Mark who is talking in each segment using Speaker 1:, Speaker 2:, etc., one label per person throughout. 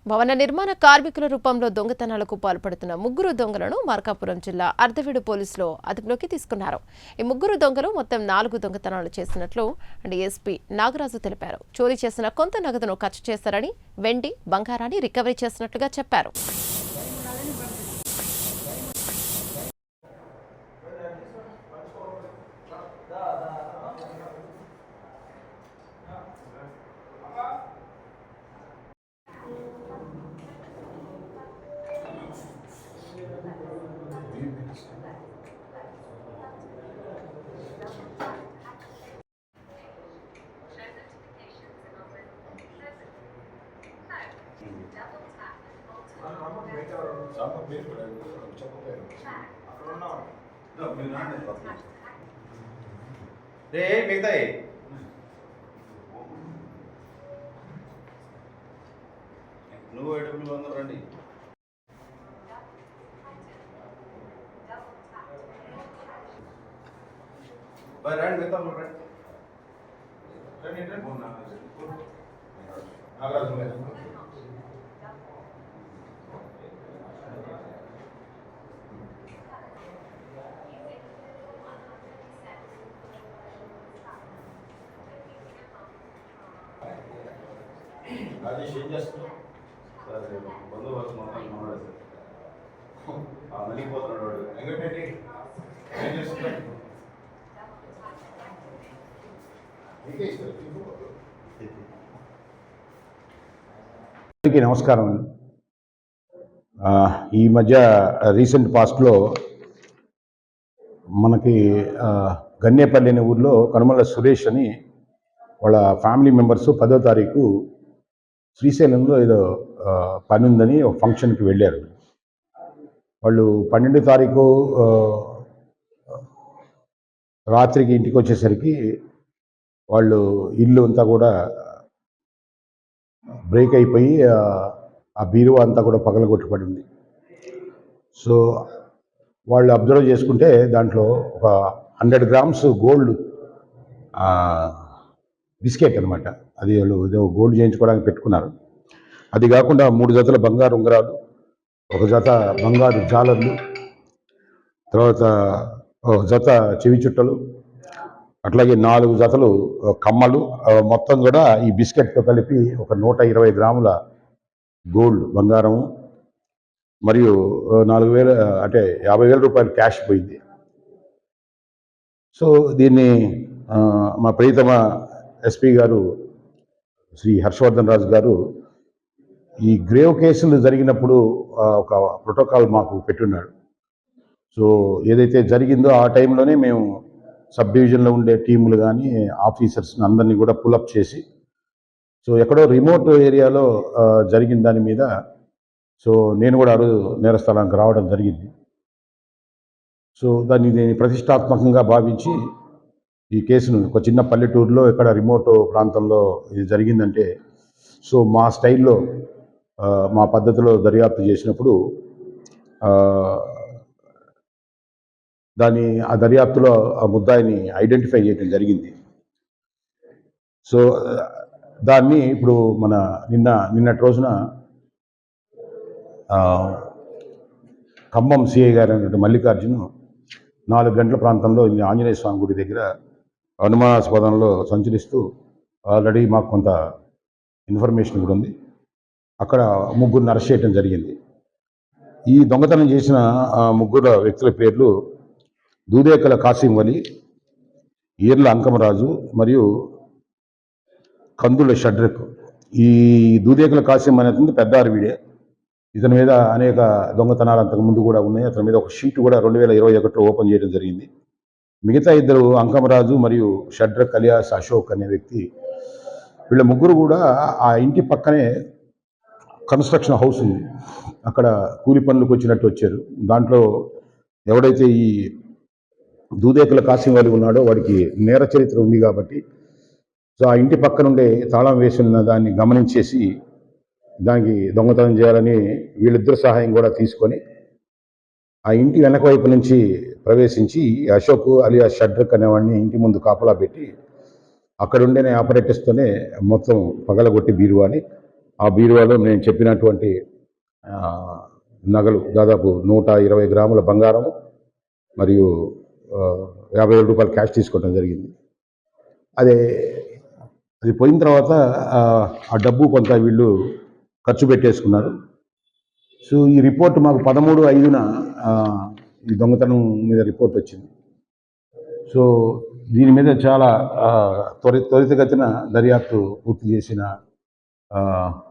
Speaker 1: భవన నిర్మాణ కార్మికుల రూపంలో దొంగతనాలకు పాల్పడుతున్న ముగ్గురు దొంగలను మార్కాపురం జిల్లా అర్ధవీడు పోలీసులు అదుపులోకి తీసుకున్నారు. ఈ ముగ్గురు దొంగలు మొత్తం 4 దొంగతనాలు చేసినట్లు డీఎస్పీ నాగరాజు తెలిపారు. చోరీ చేసిన కొంత నగదును ఖర్చు చేశారని, వెండి, బంగారాన్ని రికవరీ చేసినట్లుగా చెప్పారు.
Speaker 2: మిగతాయి నువ్వు ఎడుపులు అందరూ రండి. రండి మిగతా రండి నాగరాజు రాజేష్ ఏం చేస్తున్నావు? సరే బందోబస్తు మొత్తం మాట్లాడు సార్. నలిగిపోతున్నాడు వాడు. వెంకటరెడ్డి ఏం చేస్తున్నాడు?
Speaker 3: అందరికీ నమస్కారం. ఈ మధ్య రీసెంట్ పాస్ట్లో మనకి గన్నేపల్లి అనే ఊర్లో కనుమల సురేష్ అని వాళ్ళ ఫ్యామిలీ మెంబర్స్ 10వ తారీఖు శ్రీశైలంలో ఏదో పని ఉందని ఒక ఫంక్షన్కి వెళ్ళారు. వాళ్ళు 12వ తారీఖు రాత్రికి ఇంటికి వచ్చేసరికి వాళ్ళు ఇల్లు అంతా కూడా బ్రేక్ అయిపోయి ఆ బీరువా అంతా కూడా పగలగొట్టుపడింది. సో వాళ్ళు అబ్జర్వ్ చేసుకుంటే దాంట్లో ఒక 100 grams గోల్డ్ బిస్కెట్ అనమాట. అది వాళ్ళు ఏదో గోల్డ్ చేయించుకోవడానికి పెట్టుకున్నారు. అది కాకుండా 3 జతల బంగారు ఉంగరాలు, 1 జత బంగారు జాలర్లు, తర్వాత 1 జత చెవి చుట్టలు, అట్లాగే 4 జతలు కమ్మలు, మొత్తం కూడా ఈ బిస్కెట్తో కలిపి ఒక 120 గ్రాముల గోల్డ్ బంగారము మరియు 4,000 అంటే 50,000 రూపాయలు క్యాష్ పోయింది. సో దీన్ని మా ప్రియతమ ఎస్పీ గారు శ్రీ హర్షవర్ధన్ రాజు గారు ఈ గ్రేవ్ కేసులు జరిగినప్పుడు ఒక ప్రోటోకాల్ మాకు పెట్టున్నాడు. సో ఏదైతే జరిగిందో ఆ టైంలోనే మేము సబ్ డివిజన్లో ఉండే టీములు కానీ ఆఫీసర్స్ని అందరినీ కూడా పులప్ చేసి, సో ఎక్కడో రిమోట్ ఏరియాలో జరిగిన దాని మీద సో నేను కూడా ఆ రోజు నేరస్థలానికి రావడం జరిగింది. సో దాన్ని ప్రతిష్టాత్మకంగా భావించి ఈ కేసును ఒక చిన్న పల్లెటూరులో ఎక్కడ రిమోట్ ప్రాంతంలో ఇది జరిగిందంటే, సో మా స్టైల్లో మా పద్ధతిలో దర్యాప్తు చేసినప్పుడు ఆ దర్యాప్తులో ఆ ముద్దాయిని ఐడెంటిఫై చేయడం జరిగింది. సో దాన్ని ఇప్పుడు మన నిన్నటి రోజున ఖమ్మం సిఐ గారు అయినటువంటి మల్లికార్జును 4 గంటల ప్రాంతంలో ఆంజనేయ స్వామి గుడి దగ్గర అనుమానాస్పదంలో సంచరిస్తూ ఆల్రెడీ మాకు కొంత ఇన్ఫర్మేషన్ కూడా ఉంది. అక్కడ 3 అరెస్ట్ చేయడం జరిగింది. ఈ దొంగతనం చేసిన 3 వ్యక్తుల పేర్లు దూదేకల కాసిం వలి, ఈర్ల అంకమరాజు మరియు కందుల షడ్రక్. ఈ దూదేకల కాసిం అనేది పెద్ద అరవిడే. ఇతని మీద అనేక దొంగతనాలు అంతకుముందు కూడా ఉన్నాయి. అతని మీద ఒక షీట్ కూడా 2021లో ఓపెన్ చేయడం జరిగింది. మిగతా 2 అంకమరాజు మరియు షడ్రక్ అలియాస్ అశోక్ అనే వ్యక్తి, వీళ్ళ 3 కూడా ఆ ఇంటి పక్కనే కన్స్ట్రక్షన్ హౌస్ ఉంది, అక్కడ కూలి పనులకు వచ్చినట్టు వచ్చారు. దాంట్లో ఎవడైతే ఈ దూదేకల కాసిం వలి ఉన్నాడో వాడికి నేర చరిత్ర ఉంది కాబట్టి, సో ఆ ఇంటి పక్కనుండే తాళం వేసి ఉన్న దాన్ని గమనించేసి దానికి దొంగతనం చేయాలని వీళ్ళిద్దరు సహాయం కూడా తీసుకొని ఆ ఇంటి వెనక వైపు నుంచి ప్రవేశించి అశోక్ అలియా షడ్రక్ అనేవాడిని ఇంటి ముందు కాపలా పెట్టి అక్కడుండే ఆపరేటర్స్తోనే మొత్తం పగలగొట్టి బీరువాని ఆ బీరువాలో నేను చెప్పినటువంటి ఆ, నగలు దాదాపు 120 గ్రాముల బంగారం మరియు 50,000 రూపాయలు క్యాష్ తీసుకోవడం జరిగింది. అదే అది పోయిన తర్వాత ఆ డబ్బు కొంత వీళ్ళు ఖర్చు పెట్టేసుకున్నారు. సో ఈ రిపోర్ట్ మాకు 13/5న ఈ దొంగతనం మీద రిపోర్ట్ వచ్చింది. సో దీని మీద చాలా త్వరితగతిన దర్యాప్తు పూర్తి చేసిన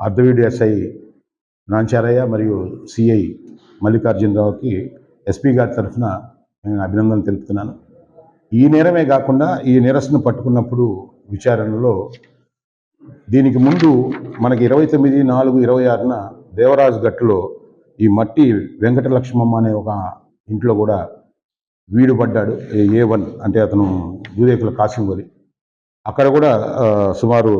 Speaker 3: అర్ధవీడు ఎస్ఐ నాంచారయ్య మరియు సిఐ మల్లికార్జునరావుకి ఎస్పీ గారి తరఫున నేను అభినందనలు తెలుపుతున్నాను. ఈ నేరమే కాకుండా ఈ నేరస్తును పట్టుకున్నప్పుడు విచారణలో దీనికి ముందు మనకి 29/4/26న దేవరాజు గట్టులో ఈ మట్టి వెంకటలక్ష్మమ్మ అనే ఒక ఇంట్లో కూడా వీడు పడ్డాడు. A1 అంటే అతను దూదేకుల కాసిం వలి. అక్కడ కూడా సుమారు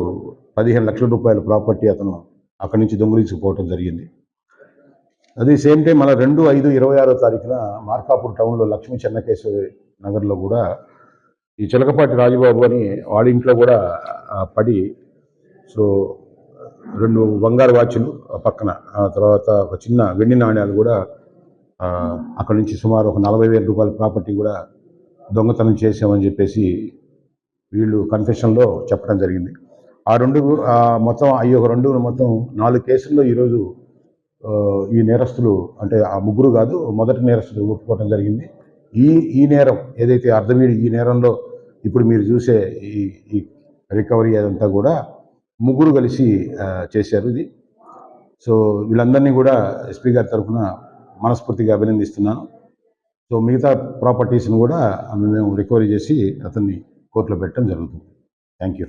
Speaker 3: 15 లక్షల రూపాయల ప్రాపర్టీ అతను అక్కడి నుంచి దొంగిలించుకుపోవటం జరిగింది. అదే సేమ్ టైం మన 2/5/26 మార్కాపూర్ టౌన్లో లక్ష్మీ చెన్నకేశ్వరి నగర్లో కూడా ఈ చిలకపాటి రాజుబాబు అని వాళ్ళ ఇంట్లో కూడా పడి సో 2 బంగారు వాచులు పక్కన ఆ తర్వాత ఒక చిన్న వెండి నాణ్యాలు కూడా అక్కడి నుంచి సుమారు ఒక 40,000 రూపాయల ప్రాపర్టీ కూడా దొంగతనం చేసామని చెప్పేసి వీళ్ళు కన్ఫెషన్లో చెప్పడం జరిగింది. ఆ రెండు మొత్తం అయ్యి ఒక 4 కేసుల్లో ఈరోజు ఈ నేరస్తులు అంటే ఆ ముగ్గురు కాదు మొదటి నేరస్తులు ఒప్పుకోవడం జరిగింది. ఈ నేరం ఏదైతే అర్ధవీడి ఈ నేరంలో ఇప్పుడు మీరు చూసే ఈ రికవరీ అదంతా కూడా ముగ్గురు కలిసి చేశారు ఇది. సో వీళ్ళందరినీ కూడా ఎస్పీ గారి తరఫున మనస్ఫూర్తిగా అభినందిస్తున్నాను. సో మిగతా ప్రాపర్టీస్ని కూడా మేము రికవరీ చేసి అతన్ని కోర్టులో పెట్టడం జరుగుతుంది. Thank you.